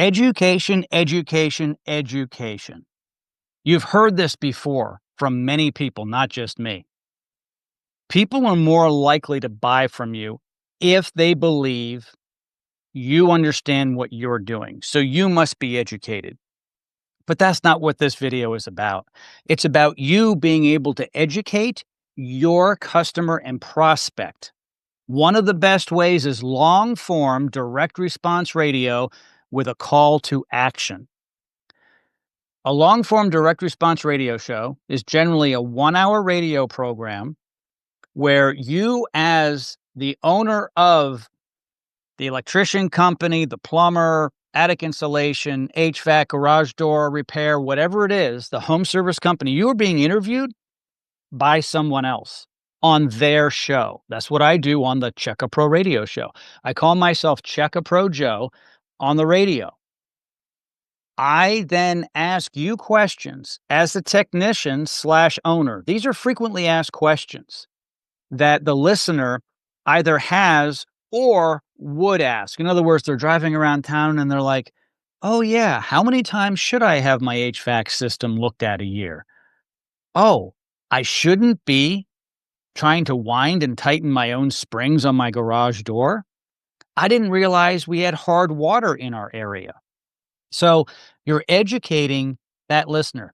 Education, education, education. You've heard this before from many people, not just me. People are more likely to buy from you if they believe you understand what you're doing. So you must be educated. But that's not what this video is about. It's about you being able to educate your customer and prospect. One of the best ways is long form direct response radio with a call to action. A long form direct response radio show is generally a 1 hour radio program where you, as the owner of the electrician company, the plumber, attic insulation, HVAC, garage door repair, whatever it is, the home service company, you are being interviewed by someone else on their show. That's what I do on the Check a Pro radio show. I call myself Check a Pro Joe on the radio. I then ask you questions as the technician slash owner. These are frequently asked questions that the listener either has or would ask. In other words, they're driving around town and they're like, oh, yeah, how many times should I have my HVAC system looked at a year? Oh, I shouldn't be trying to wind and tighten my own springs on my garage door. I didn't realize we had hard water in our area. So you're educating that listener.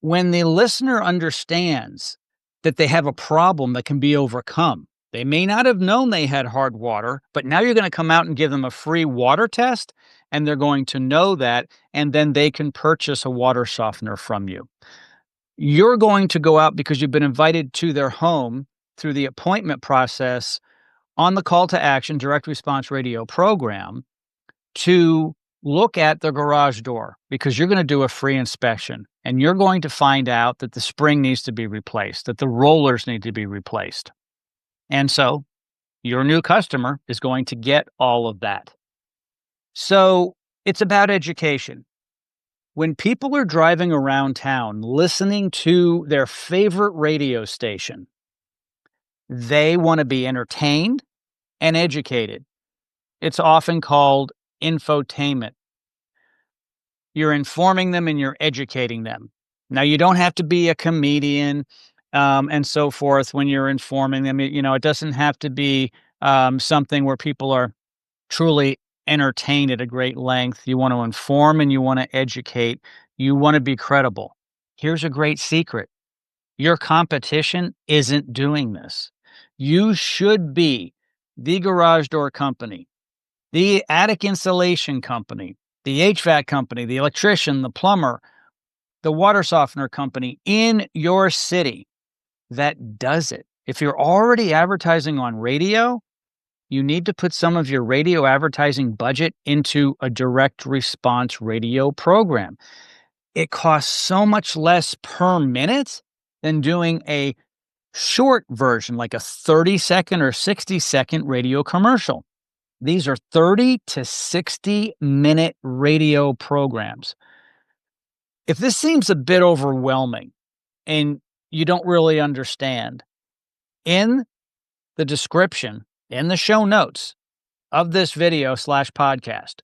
When the listener understands that they have a problem that can be overcome, they may not have known they had hard water, but now you're going to come out and give them a free water test, and they're going to know that, and then they can purchase a water softener from you. You're going to go out because you've been invited to their home through the appointment process on the call to action direct response radio program to look at the garage door because you're going to do a free inspection and you're going to find out that the spring needs to be replaced, that the rollers need to be replaced. And so your new customer is going to get all of that. So it's about education. When people are driving around town listening to their favorite radio station, they want to be entertained and educated. It's often called infotainment. You're informing them and you're educating them. Now, you don't have to be a comedian and so forth when you're informing them. It doesn't have to be something where people are truly entertained at a great length. You want to inform and you want to educate. You want to be credible. Here's a great secret. Your competition isn't doing this. You should be the garage door company, the attic insulation company, the HVAC company, the electrician, the plumber, the water softener company in your city that does it. If you're already advertising on radio, you need to put some of your radio advertising budget into a direct response radio program. It costs so much less per minute than doing a short version, like a 30-second or 60-second radio commercial. These are 30 to 60-minute radio programs. If this seems a bit overwhelming and you don't really understand, in the description, in the show notes of this video/podcast,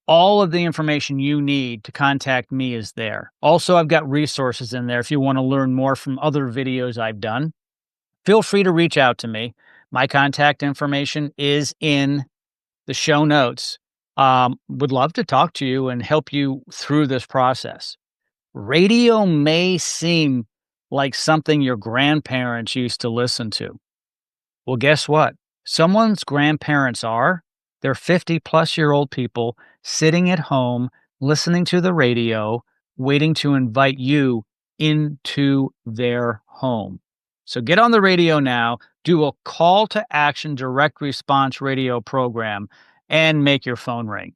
all of the information you need to contact me is there. Also, I've got resources in there if you want to learn more from other videos I've done. Feel free to reach out to me. My contact information is in the show notes. Would love to talk to you and help you through this process. Radio may seem like something your grandparents used to listen to. Well, guess what? Someone's grandparents are. They're 50-plus-year-old people sitting at home, listening to the radio, waiting to invite you into their home. So get on the radio now, do a call to action direct response radio program, and make your phone ring.